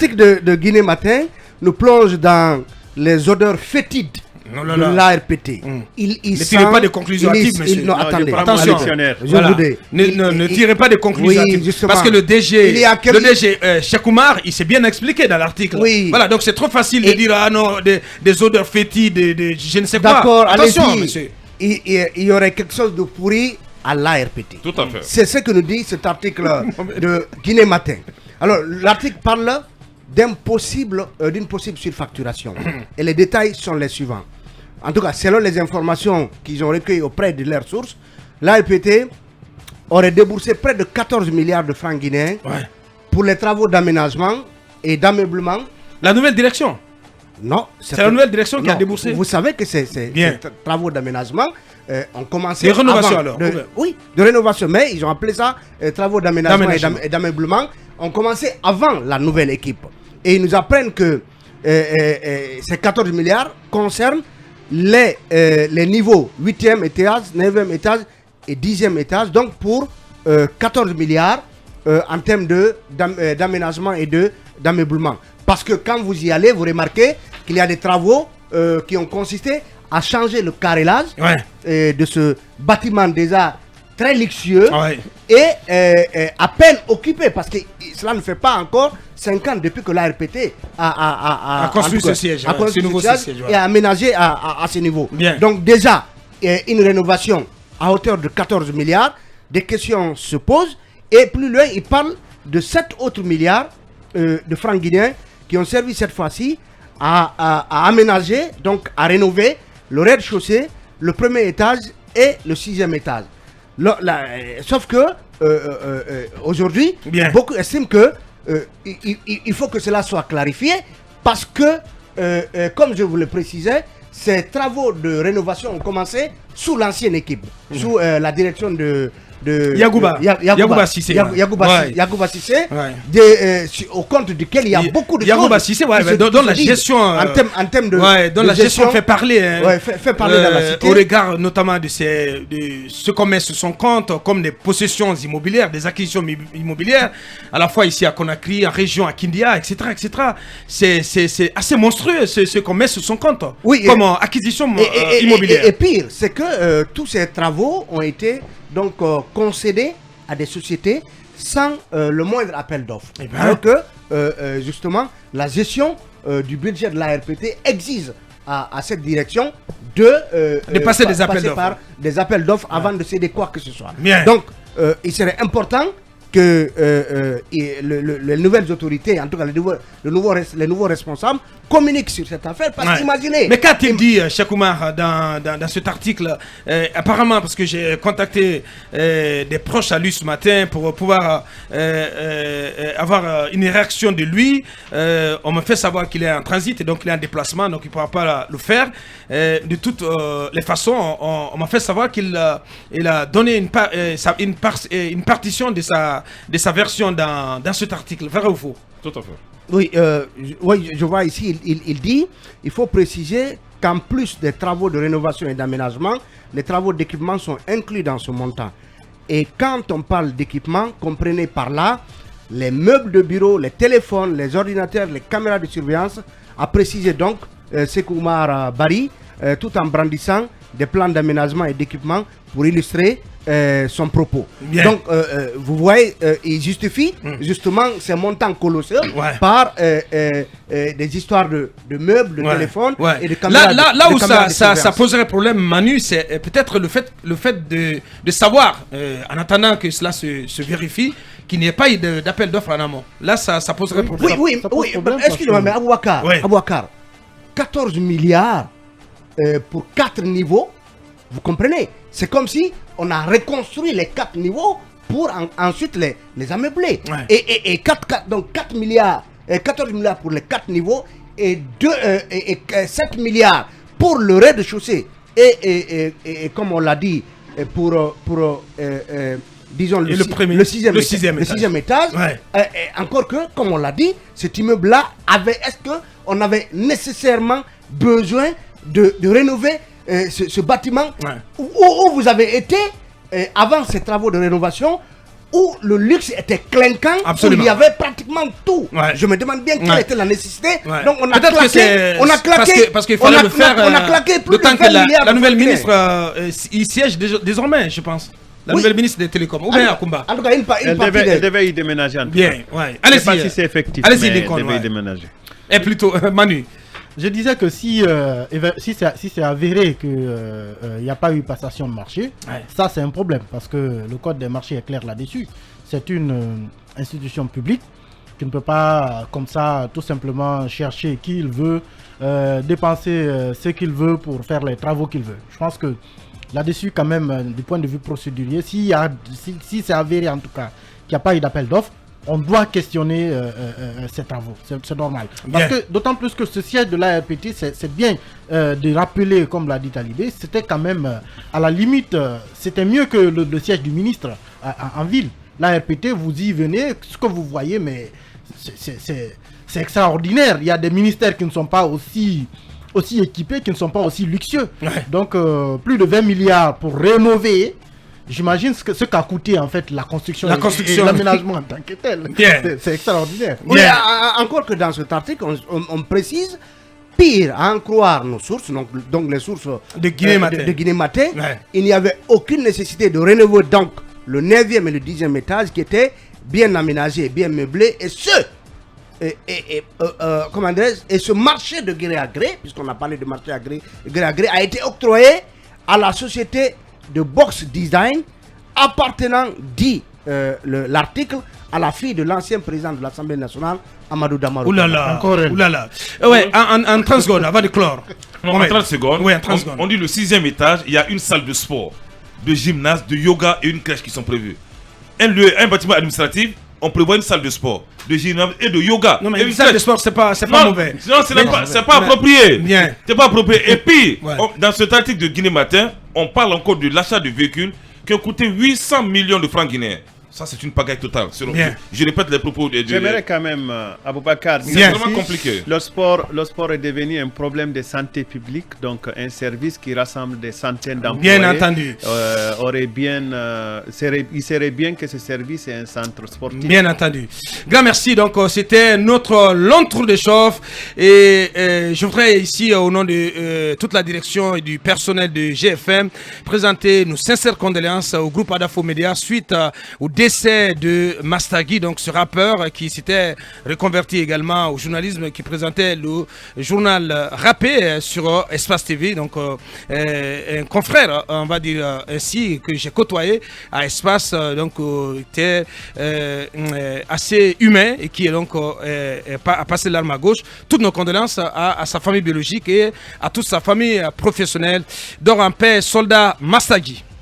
l'article de Guinée Matin nous plonge dans les odeurs fétides de l'ARPT. Ne tirez pas de conclusions hâtives, monsieur. Non, attendez. Attention. Ne tirez pas de conclusions hâtives. Parce que le DG Cheikh Oumar, il s'est bien expliqué dans l'article. Voilà, donc c'est trop facile de dire, ah non, des odeurs fétides, je ne sais quoi. D'accord, attention, monsieur. Il y aurait quelque chose de pourri à l'ARPT. Tout à fait. C'est ce que nous dit cet article de Guinée Matin. Alors, l'article parle d'une possible surfacturation. Et les détails sont les suivants. En tout cas, selon les informations qu'ils ont recueillies auprès de leurs sources, l'ARPT aurait déboursé près de 14 milliards de francs guinéens pour les travaux d'aménagement et d'ameublement. La nouvelle direction? Non. C'est la nouvelle direction qui a déboursé. Vous savez que ces travaux d'aménagement ont commencé. De rénovation alors? Oui, de rénovation. Mais ils ont appelé ça travaux d'aménagement et d'ameublement. Ont commencé avant la nouvelle équipe. Et ils nous apprennent que ces 14 milliards concernent les niveaux 8e étage, 9e étage et 10e étage. Donc pour 14 milliards en termes d'aménagement et d'ameublement. Parce que quand vous y allez, vous remarquez qu'il y a des travaux qui ont consisté à changer le carrelage de ce bâtiment déjà très luxueux et à peine occupé, parce que cela ne fait pas encore 5 ans depuis que l'ARPT a construit ce siège, et a aménagé à ce niveau. Donc déjà, une rénovation à hauteur de 14 milliards, des questions se posent, et plus loin, il parle de 7 autres milliards de francs guinéens qui ont servi cette fois-ci à aménager, donc à rénover le rez-de-chaussée, le premier étage et le 6e étage. Sauf que aujourd'hui, beaucoup estiment que il faut que cela soit clarifié, parce que, comme je vous le précisais, ces travaux de rénovation ont commencé sous l'ancienne équipe, sous la direction de Yagouba Cissé. Yagouba Cissé, au compte duquel il y a beaucoup de Yagouba Cissé, dans la gestion, en termes de dans la gestion fait parler, fait parler dans la cité, au regard notamment de ce qu'on met sur son compte comme des possessions immobilières, des acquisitions immobilières, à la fois ici à Conakry, en région, à Kindia, etc., etc. C'est assez monstrueux ce qu'on met sur son compte comme acquisition immobilière. Et pire, c'est que tous ces travaux ont été donc concédés à des sociétés sans le moindre appel d'offres. Alors que justement la gestion du budget de l'ARPT exige à cette direction de passer par des appels d'offres avant de céder quoi que ce soit. Donc il serait important que les nouvelles autorités, en tout cas les nouveaux responsables, communiquent sur cette affaire. Parce qu'imaginez... Mais qu'a-t-il dit, Cheikh Oumar, dans cet article apparemment, parce que j'ai contacté des proches à lui ce matin pour pouvoir avoir une réaction de lui. On me fait savoir qu'il est en transit et donc il est en déplacement, donc il ne pourra pas le faire. De toutes les façons, on m'a fait savoir qu'il a donné une partition de sa version dans cet article. Vrai ou faux? Tout à fait. Oui, je vois ici, il dit, il faut préciser qu'en plus des travaux de rénovation et d'aménagement, les travaux d'équipement sont inclus dans ce montant. Et quand on parle d'équipement, comprenez par là les meubles de bureau, les téléphones, les ordinateurs, les caméras de surveillance, a précisé donc Sékou Oumar Bari, tout en brandissant des plans d'aménagement et d'équipement pour illustrer son propos. Donc, vous voyez, il justifie justement ces montants colossaux par des histoires de meubles, de téléphones et de caméras. Là où ça poserait problème, Manu, c'est peut-être le fait de savoir, en attendant que cela se vérifie, qu'il n'y ait pas eu d'appel d'offres en amont. Là, ça poserait problème. Oui. Excusez-moi, mais Abouakar, 14 milliards pour 4 niveaux, vous comprenez? C'est comme si on a reconstruit les 4 niveaux pour ensuite les ameubler. Et 4 milliards, 14 milliards pour les 4 niveaux et 7 milliards pour le rez-de-chaussée. Et comme on l'a dit, pour disons le sixième étage. Encore que, comme on l'a dit, cet immeuble-là est-ce qu'on avait nécessairement besoin de rénover ce bâtiment où vous avez été avant ces travaux de rénovation où le luxe était clinquant, où il y avait pratiquement tout. Je me demande bien quelle était la nécessité. Donc on a claqué, parce qu'il fallait le faire. On a claqué plus de 20 milliards. La nouvelle ministre, il siège désormais, je pense. La nouvelle ministre des Télécoms. Ou bien Akumba. En tout cas, elle devait y déménager. Bien, ouais. Allez-y. Je ne sais pas si c'est effectif. Allez-y, elle devait y déménager. Et plutôt, Manu. Je disais que si c'est avéré qu'il n'y a pas eu passation de marché, ça c'est un problème parce que le code des marchés est clair là-dessus. C'est une institution publique qui ne peut pas comme ça tout simplement chercher qui il veut, dépenser ce qu'il veut pour faire les travaux qu'il veut. Je pense que là-dessus quand même, du point de vue procédurier, si c'est avéré en tout cas qu'il n'y a pas eu d'appel d'offres, on doit questionner ces travaux, c'est normal. Parce que d'autant plus que ce siège de l'ARPT, c'est bien de rappeler, comme l'a dit Talibé, c'était quand même, à la limite, c'était mieux que le siège du ministre en ville. L'ARPT, vous y venez, ce que vous voyez, mais c'est extraordinaire. Il y a des ministères qui ne sont pas aussi équipés, qui ne sont pas aussi luxueux. Donc, plus de 20 milliards pour rénover. J'imagine ce qu'a coûté en fait la construction et l'aménagement en tant que tel. C'est extraordinaire. Oui, encore que dans cet article, on précise, pire, à en croire nos sources, donc les sources de Guinée Matin, il n'y avait aucune nécessité de rénover donc le 9e et le 10e étage qui étaient bien aménagés, bien meublés, et ce marché de gré à gré, puisqu'on a parlé de marché gré à gré, a été octroyé à la société de Box Design appartenant, dit l'article, à la fille de l'ancien président de l'Assemblée nationale, Amadou Damarou. Oulala, oulala. Ouais, en 30 secondes, avant de clore. En 30 secondes, ouais, en 30 secondes. On dit le 6e étage, il y a une salle de sport, de gymnase, de yoga et une crèche qui sont prévues. Un bâtiment administratif, on prévoit une salle de sport, de gymnase et de yoga. Non, mais une salle de sport, c'est pas mauvais. Non, c'est pas approprié. Bien. C'est pas approprié. Et puis, dans cet article de Guinée Matin, on parle encore de l'achat de véhicules qui ont coûté 800 millions de francs guinéens. Ça, c'est une pagaille totale. Je répète les propos de... J'aimerais quand même, Aboubacar, c'est vraiment compliqué. Le sport est devenu un problème de santé publique, donc un service qui rassemble des centaines d'employés. Bien entendu. Il serait bien que ce service ait un centre sportif. Bien entendu. Grand merci. Donc, c'était notre long tour de chauffe. Et je voudrais ici, au nom de toute la direction et du personnel de GFM, présenter nos sincères condoléances au groupe Adafo Média suite au décès de Mastagui, donc ce rappeur qui s'était reconverti également au journalisme, qui présentait le journal rappé sur Espace TV, donc un confrère, on va dire ainsi, que j'ai côtoyé à Espace, donc était assez humain et qui est donc a passé l'arme à gauche. Toutes nos condoléances à sa famille biologique et à toute sa famille professionnelle. Dort en paix, soldat Mastagui.